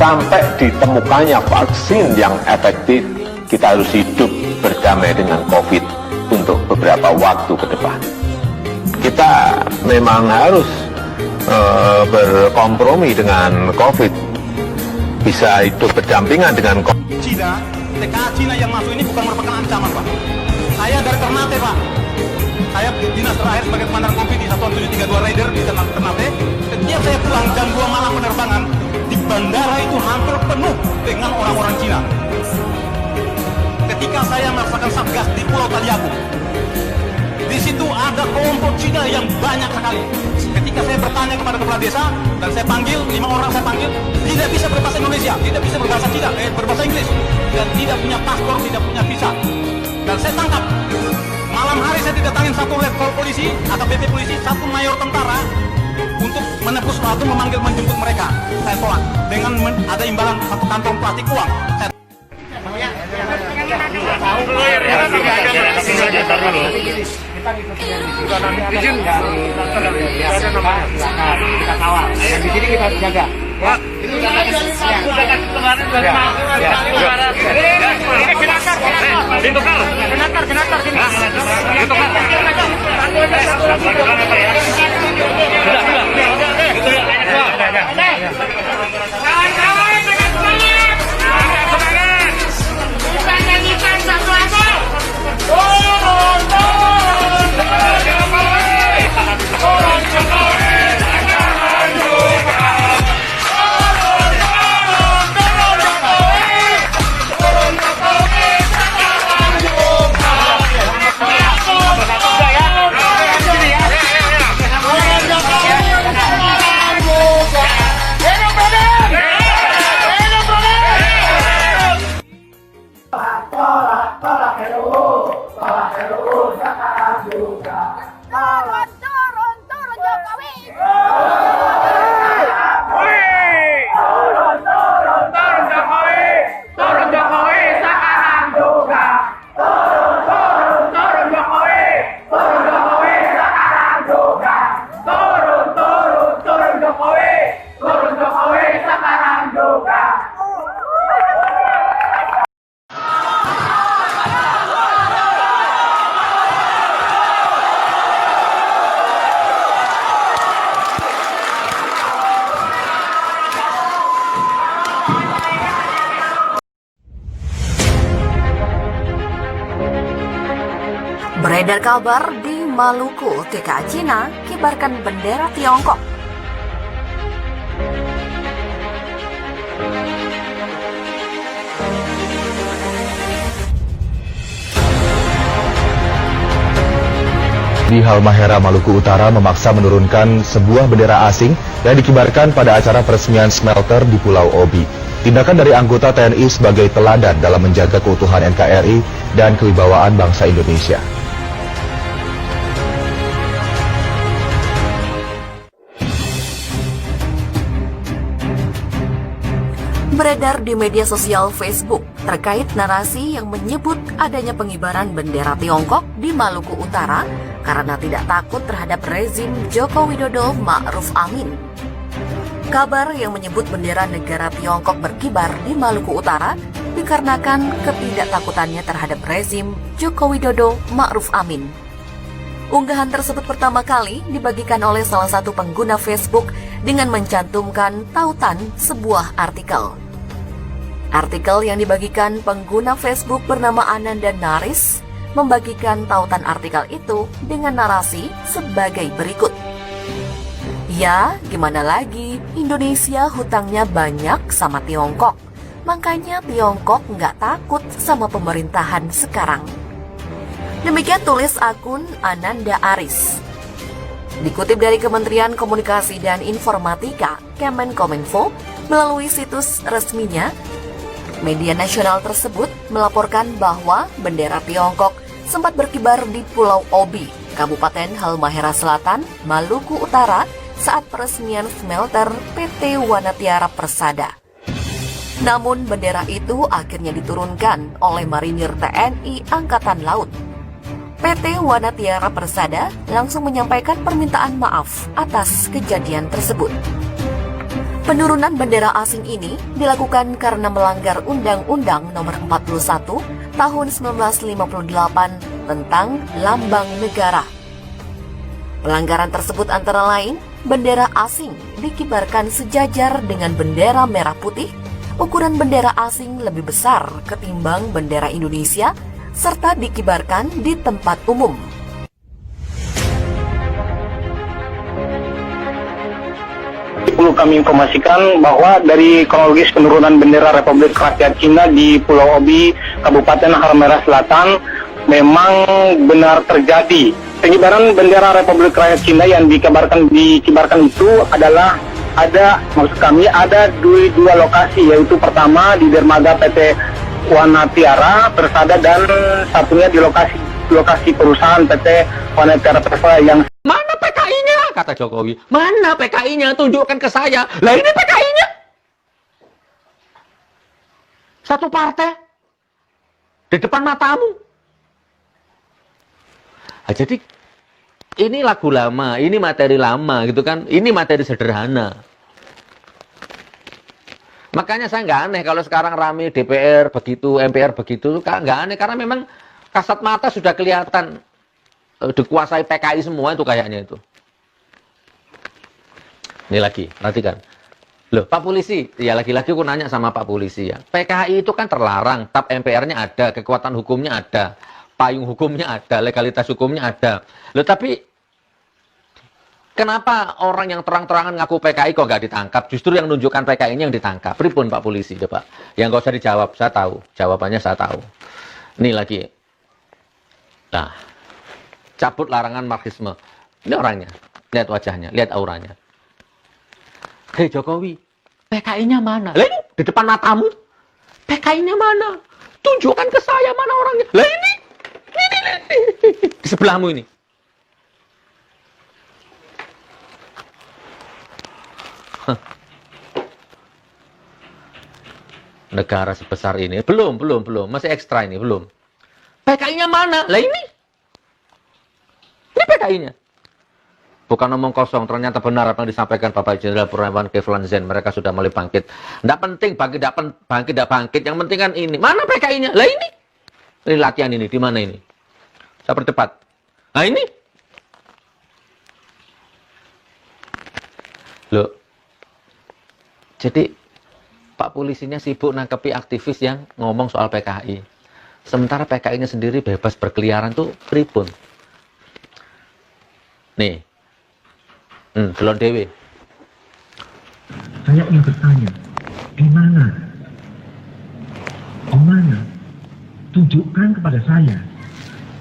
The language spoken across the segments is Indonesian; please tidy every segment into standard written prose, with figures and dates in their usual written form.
sampai ditemukannya vaksin yang efektif, kita harus hidup berdamai dengan COVID untuk beberapa waktu ke depan. Kita memang harus berkompromi dengan COVID, bisa hidup berdampingan dengan COVID. Cina, TKA Cina yang masuk ini bukan merupakan ancaman, Pak. Saya dari Ternate, Pak. Saya dinas terakhir sebagai komandan kompi di Satuan 732 Raider di Ternate. Setiap saya pulang jam 2 malam penerbangan, di bandara itu hampir penuh dengan orang-orang Cina. Ketika saya melaksanakan satgas di Pulau Taliabu, di situ ada kelompok Cina yang banyak sekali. Ketika saya bertanya kepada kepala desa dan saya panggil 5 orang, saya panggil, tidak bisa berbahasa Indonesia, tidak bisa berbahasa Cina, berbahasa Inggris, dan tidak punya paspor, tidak punya visa. Dan saya tangkap. Malam hari saya didatangin satu letkol polisi atau BP polisi, satu mayor tentara untuk menebus atau menjemput mereka. Saya tolak dengan ada imbalan satu kantong plastik uang. Kita kawal. Di sini kita jaga. Ya. Ini Turun Jokowi. Turun Jokowi sekarang juga. Turun Jokowi. Turun Jokowi sekarang juga. Turun Jokowi. Turun Jokowi sekarang juga. Beredar kabar di Maluku, TKA Cina kibarkan bendera Tiongkok. Di Halmahera, Maluku Utara memaksa menurunkan sebuah bendera asing yang dikibarkan pada acara peresmian smelter di Pulau Obi. Tindakan dari anggota TNI sebagai teladan dalam menjaga keutuhan NKRI dan kewibawaan bangsa Indonesia. Beredar di media sosial Facebook terkait narasi yang menyebut adanya pengibaran bendera Tiongkok di Maluku Utara karena tidak takut terhadap rezim Joko Widodo Ma'ruf Amin. Kabar yang menyebut bendera negara Tiongkok berkibar di Maluku Utara dikarenakan ketidaktakutannya terhadap rezim Joko Widodo Ma'ruf Amin. Unggahan tersebut pertama kali dibagikan oleh salah satu pengguna Facebook dengan mencantumkan tautan sebuah artikel. Artikel yang dibagikan pengguna Facebook bernama Ananda Naris membagikan tautan artikel itu dengan narasi sebagai berikut. Ya, gimana lagi, Indonesia hutangnya banyak sama Tiongkok, makanya Tiongkok nggak takut sama pemerintahan sekarang. Demikian tulis akun Ananda Aris. Dikutip dari Kementerian Komunikasi dan Informatika, Kemenkominfo, melalui situs resminya, media nasional tersebut melaporkan bahwa bendera Tiongkok sempat berkibar di Pulau Obi, Kabupaten Halmahera Selatan, Maluku Utara saat peresmian smelter PT Wanatiara Persada. Namun bendera itu akhirnya diturunkan oleh Marinir TNI Angkatan Laut. PT Wanatiara Persada langsung menyampaikan permintaan maaf atas kejadian tersebut. Penurunan bendera asing ini dilakukan karena melanggar Undang-Undang Nomor 41 Tahun 1958 tentang Lambang Negara. Pelanggaran tersebut antara lain, bendera asing dikibarkan sejajar dengan bendera merah putih, ukuran bendera asing lebih besar ketimbang bendera Indonesia, serta dikibarkan di tempat umum. Perlu kami informasikan bahwa dari kronologis penurunan bendera Republik Rakyat Cina di Pulau Obi, Kabupaten Halmahera Selatan, memang benar terjadi. Pengibaran bendera Republik Rakyat Cina yang dikibarkan itu adalah ada dua lokasi, yaitu pertama di dermaga PT Wanatiara Persada dan satunya di lokasi perusahaan PT Wanatiara Persada yang mana PKI-nya? Kata Jokowi. Mana PKI-nya? Tunjukkan ke saya. Lah ini PKI-nya. Satu partai. Di depan matamu. Nah, jadi ini lagu lama, ini materi lama gitu kan. Ini materi sederhana. Makanya saya nggak aneh kalau sekarang rame DPR begitu, MPR begitu. Nggak aneh karena memang kasat mata sudah kelihatan dikuasai PKI semua itu kayaknya itu. Ini lagi, perhatikan. Loh, Pak Polisi, ya lagi-lagi aku nanya sama Pak Polisi ya. PKI itu kan terlarang, TAP MPR-nya ada, kekuatan hukumnya ada, payung hukumnya ada, legalitas hukumnya ada. Loh, tapi kenapa orang yang terang-terangan ngaku PKI kok nggak ditangkap? Justru yang menunjukkan PKI-nya yang ditangkap. Pripun Pak Polisi, coba. Yang nggak usah dijawab, saya tahu. Jawabannya saya tahu. Ini lagi. Nah, cabut larangan Marxisme. Ini orangnya. Lihat wajahnya, lihat auranya. Hei Jokowi, PKI-nya mana? Lah ini di depan matamu. PKI-nya mana? Tunjukkan ke saya mana orangnya. Lah ini. Di sebelahmu ini. Negara sebesar ini. Belum. Masih ekstra ini, belum. PKI-nya mana? Lah ini. Ini PKI-nya. Bukan omong kosong, ternyata benar apa yang disampaikan Bapak Jenderal Purnawirawan Kiflan Zain. Mereka sudah mulai bangkit. Tidak penting bangkit, yang penting kan ini. Mana PKI-nya? Lah ini. Ini latihan ini, di mana ini? Saya percepat. Nah ini. Loh. Jadi, Pak Polisinya sibuk nangkepi aktivis yang ngomong soal PKI. Sementara PKI-nya sendiri bebas berkeliaran tuh pripun. Nih. Belum dewe. Saya ingin bertanya, di mana? Di mana? Tunjukkan kepada saya.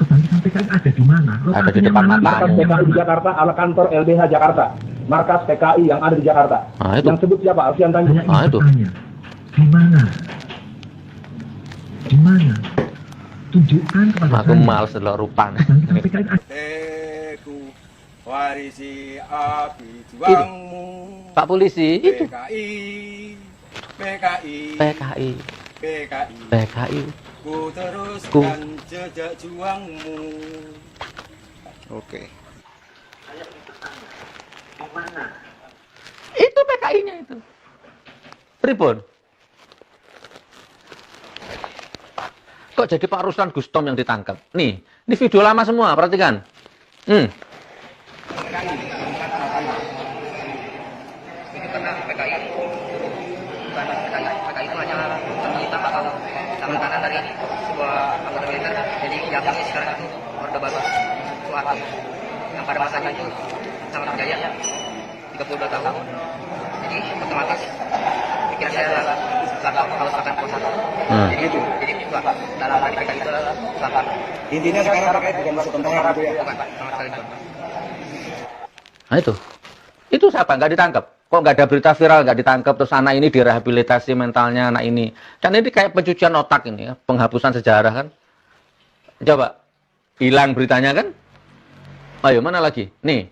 Kebangkitan PKI ada di mana? Ada di depan mata. Markas PKI di Jakarta, ala kantor LBH Jakarta. Markas PKI yang ada di Jakarta. Nah, itu. Yang sebut siapa? Alfian Tanjung. Saya ingin bertanya, di mana? Di mana? Tunjukkan kepada Aku saya. males delok rupan. Kebangkitan PKI ada. Warisi api juangmu. Pak Polisi itu. PKI. Ku teruskan jejak juangmu. Oke. Itu PKI-nya itu. Pripun? Kok jadi Pak Ruslan Gustom yang ditangkap? Nih, ini video lama semua, perhatikan. PKI itu hanya meminta bakal tangan kanan dari sebuah anggota militer. Jadi yang kami sekarang itu Orde Baru Soeharto yang pada masanya itu sangat berjaya 32 tahun. Jadi otomatis pikiran saya adalah Soeharto kalau akan kuasa. Jadi Pak, dalam hati PKI itu adalah Soeharto. Intinya sekarang PKI bukan masuk tentara gitu ya. Bukan Pak, sama sekali bukan. Nah itu siapa? Nggak ditangkap. Kok nggak ada berita viral, nggak ditangkap, terus anak ini direhabilitasi mentalnya, anak ini. Kan ini kayak pencucian otak ini ya, penghapusan sejarah kan. Coba, hilang beritanya kan. Ayo, mana lagi? Nih,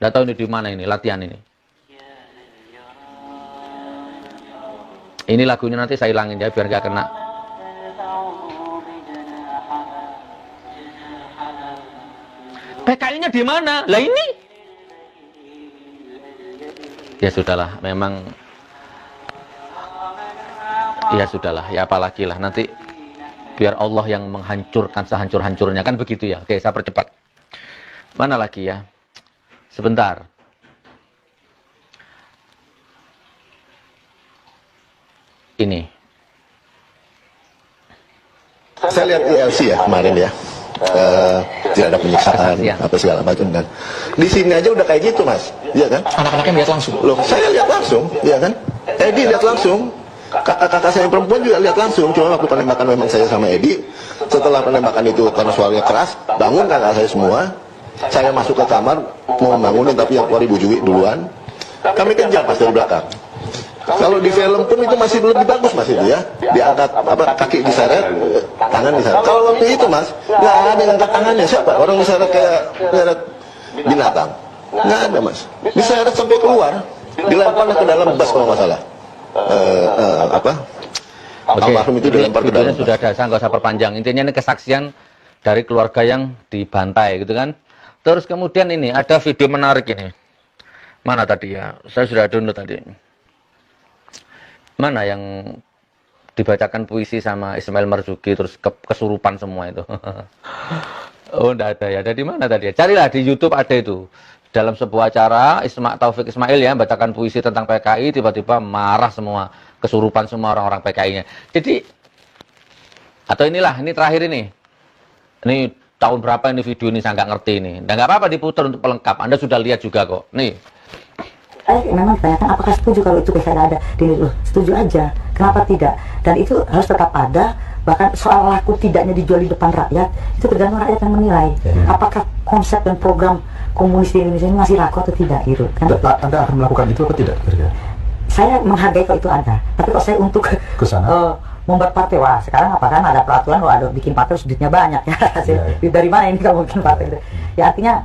nggak tahu ini di mana ini, latihan ini. Ini lagunya nanti saya hilangin ya, biar nggak kena. PKI-nya di mana? Lah ini. Ya sudahlah, memang ya sudahlah, ya apalagi lah, nanti biar Allah yang menghancurkan sehancur-hancurnya, kan begitu ya. Oke, saya percepat. Mana lagi ya? Sebentar. Ini. Saya lihat ILC ya kemarin ya. Tidak ada penyiksaan apa segala macam kan. Di sini aja udah kayak gitu Mas, iya kan? Anak-anaknya lihat langsung. Loh, saya lihat langsung, iya kan? Edi lihat langsung. Kakak saya yang perempuan juga lihat langsung. Cuma waktu penembakan memang saya sama Edi. Setelah penembakan itu karena suaranya keras, bangun kakak saya semua. Saya masuk ke kamar mau bangunin, tapi yang keluar Ibu Jui duluan. Kami kejar Mas dari belakang. Kalau di film pun itu masih lebih bagus Mas itu ya. Diangkat apa kaki diseret, tangan diseret. Kalau waktu itu Mas, nggak ada yang angkat tangannya. Siapa? Orang diseret kayak diseret binatang. Nggak ada Mas. Diseret sampai keluar, dilemparnya ke dalam bus kalau nggak salah. Almarhum itu dilempar ke dalam. Sudah ada, saya nggak usah perpanjang. Intinya ini kesaksian dari keluarga yang dibantai gitu kan. Terus kemudian ini ada video menarik ini. Mana tadi ya? Saya sudah download tadi. Mana yang dibacakan puisi sama Ismail Marzuki terus kesurupan semua itu? Oh, enggak ada ya. Ada di mana tadi ya? Carilah di YouTube, ada itu. Dalam sebuah acara Taufik Ismail ya bacakan puisi tentang PKI, tiba-tiba marah semua, kesurupan semua orang-orang PKI-nya. Jadi atau inilah, ini terakhir ini. Ini tahun berapa ini video ini saya nggak ngerti ini. Dan nggak apa-apa diputar untuk pelengkap. Anda sudah lihat juga kok. Nih. Memang ditanyakan apakah setuju kalau itu bisa ada di setuju aja, kenapa tidak, dan itu harus tetap ada. Bahkan soal laku tidaknya dijual di depan rakyat itu tergantung rakyat yang menilai apakah konsep dan program komunis di Indonesia ini masih laku atau tidak gitu kan. Anda akan melakukan itu atau tidak? Saya menghargai kalau itu ada, tapi kalau saya untuk membuat partai, wah sekarang apa kan ada peraturan, ada bikin partai duitnya banyak ya. Dari mana ini kalau bikin partai itu? Ya artinya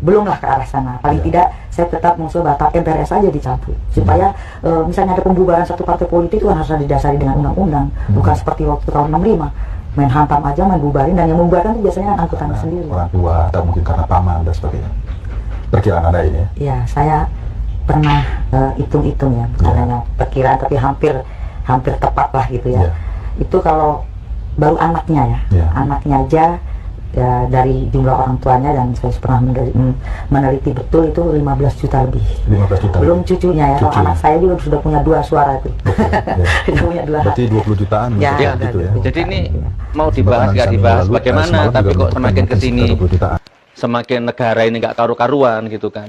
belumlah ke arah sana. Paling tidak saya tetap mengusul bahwa MPRS saja dicabut supaya misalnya ada pembubaran satu partai politik itu harus didasari dengan undang-undang, bukan seperti waktu tahun 65 main hantam aja, main bubarin, dan yang membubarkan itu biasanya angkutannya sendiri. Orang tua atau mungkin karena paman dan sebagainya. Perkiraan Anda ini ya? Iya, saya pernah hitung-hitung ya, bukan hanya perkiraan tapi hampir tepat lah gitu ya. Itu kalau baru anaknya ya, anaknya aja ya, dari jumlah orang tuanya, dan saya pernah meneliti betul itu 15 juta lebih. 15 juta. Belum cucunya ya. Kalau anak saya juga sudah punya 2 suara itu. Sudah punya 2. Berarti 20 jutaan ya, gitu ya. Jadi ini mau dibahas nggak dibahas bagaimana, tapi kok semakin kesini semakin negara ini nggak karu-karuan gitu kan.